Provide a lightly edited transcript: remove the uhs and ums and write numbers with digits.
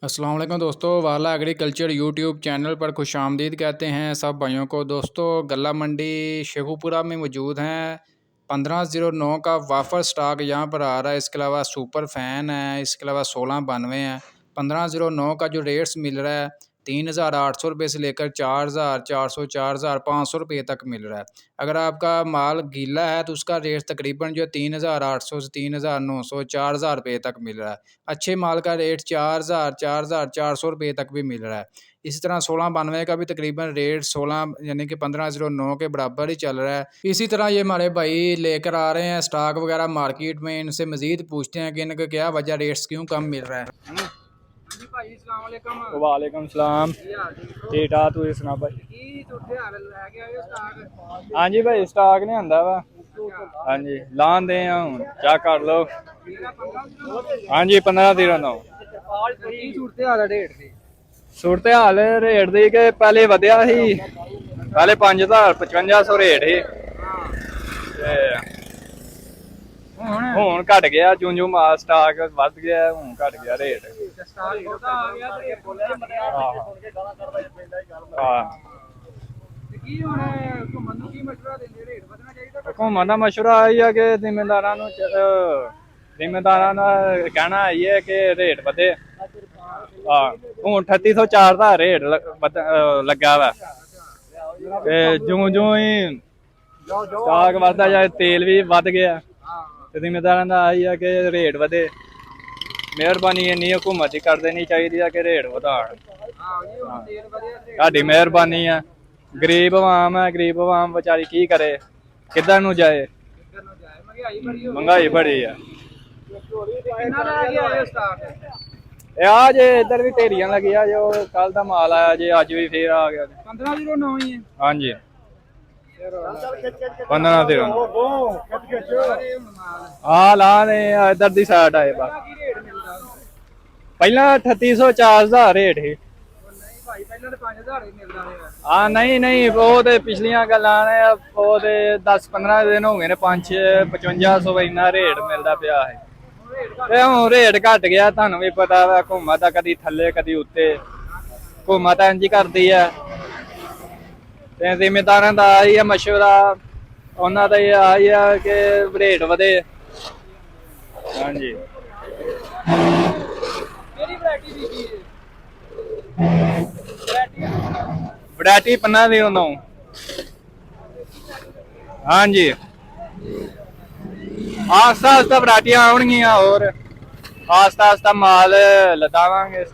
अस्सलाम वालेकुम दोस्तों, वाला एग्रीकल्चर यूट्यूब चैनल पर खुशामदीद कहते हैं सब भाइयों को। दोस्तों गल्ला मंडी शेखुपुरा में मौजूद हैं। 1509 का वाफर स्टॉक यहाँ पर आ रहा है। इसके अलावा सुपर फैन है, इसके अलावा 1692 है। 1509 का जो रेट्स मिल रहा है 3800 रुपये से लेकर 4400 4500 रुपये तक मिल रहा है। अगर आपका माल गीला है तो उसका रेट तकरीबन जो 3800 से 3900 4000 रुपये तक मिल रहा है। अच्छे माल का रेट 4400 रुपये तक भी मिल रहा है। इसी तरह 1692 का भी तकरीबन रेट 16 यानी कि 1509 के बराबर ही चल रहा है। इसी तरह ये हमारे भाई लेकर आ रहे हैं स्टॉक वगैरह मार्केट में। इनसे मजीद पूछते हैं कि इनका क्या वजह, रेट्स क्यों कम मिल रहा है। वालेकुम सलाम। ठीक ठाक, तू सुना भाई? हाँ जी भाई, स्टॉक नहीं आंदा वा। हाँ जी, लान दे हूँ, चेक कर लो। हाँ जी, 1509 सूरत हाल रेट दी के पहले वधिया ही, पहले 5500 रेट ही, ਹੁਣ ਘਟ ਗਿਆ। ਜੂੰ ਮਾਲ ਸਟਾਕ ਵੱਧ ਗਿਆ, ਹੁਣ ਘਟ ਗਿਆ ਰੇਟ। ਘੁੰਮਣ ਦਾ ਮਸ਼ਵਰਾ ਇਹ ਆ ਕਿ ਜ਼ਿਮੀਂਦਾਰਾਂ ਨੂੰ ਕਹਿਣਾ ਇਹ ਹੈ ਕਿ ਰੇਟ ਵਧੇ। ਹੁਣ 3804 ਦਾ ਰੇਟ ਲੱਗਾ ਵਾ ਤੇ ਜੂੰ ਹੀ ਸਟਾਕ ਵੱਧਦਾ ਜਾਏ, ਤੇਲ ਵੀ ਵੱਧ ਗਿਆ ਤੇ ਜ਼ਿਮੀਂਦਾਰਾਂ ਦਾ ਆਹੀ ਆ ਕਿ ਰੇਟ ਵਧੇ। ਮਿਹਰਬਾਨੀ ਇੰਨੀ ਹੁਕੂਮਤ ਦੀ ਕਰ ਦੇਣੀ ਚਾਹੀਦੀ ਆ ਕਿ ਰੇਟ ਵਧਾਉਣ। ਤੁਹਾਡੀ ਮਿਹਰਬਾਨੀ ਆ। ਗਰੀਬ ਆਵਾਮ ਹੈ, ਗਰੀਬ ਆਵਾਮ ਵਿਚਾਰੀ ਕੀ ਕਰੇ, ਕਿੱਧਰ ਨੂੰ ਜਾਏ, ਮਹਿੰਗਾਈ ਬੜੀ ਆ। ਇਹ ਆ ਜੇ ਇੱਧਰ ਵੀ ਢੇਰੀਆਂ ਲੱਗੀਆਂ, ਜੋ ਕੱਲ ਦਾ ਮਾਲ ਆਇਆ ਜੇ ਅੱਜ ਵੀ ਫੇਰ ਆ ਗਿਆ। 1509 ਹੀ ਹੈ। ਹਾਂਜੀ 1509 ਆ ਲਾ ਨੇ ਇੱਧਰ ਦੀ ਸਾਈਡ ਆਏ। ਬਸ ਪਹਿਲਾਂ 3804 ਦਾ ਰੇਟ ਸੀ। ਹਾਂ ਨਹੀਂ ਉਹ ਤੇ ਪਿਛਲੀਆਂ ਗੱਲਾਂ ਨੇ, ਉਹ ਤੇ 10-15 ਦਿਨ ਹੋ ਗਏ ਨੇ, 5500 ਇੰਨਾ ਰੇਟ ਮਿਲਦਾ ਪਿਆ ਹੈ। ਤੇ ਹੁਣ ਰੇਟ ਘਟ ਗਿਆ। ਤੁਹਾਨੂੰ ਵੀ ਪਤਾ ਵਾ, ਹੁਕੂਮਤ ਦਾ ਕਦੀ ਥੱਲੇ ਕਦੀ ਉੱਤੇ, ਹੁਕੂਮਤ ਇੰਝ ਕਰਦੀ ਹੈ। ਤੇ ਜ਼ਿਮੀਂਦਾਰਾਂ ਦਾ ਆਹੀ ਆ ਮਸ਼ਵਰਾ, ਉਹਨਾਂ ਦਾ ਇਹ ਆਹੀ ਆ ਕਿ ਰੇਟ ਵਧੇ। ਹਾਂਜੀ ਵੈਰਾਈਟੀ 1509। ਹਾਂਜੀ ਆਸਤਾ ਆਸਤਾ ਵੈਰਾਈਟੀਆਂ ਆਉਣਗੀਆਂ, ਹੋਰ ਆਸਤਾ ਆਸਤਾ ਮਾਲ ਲਦਾਵਾਂਗੇ।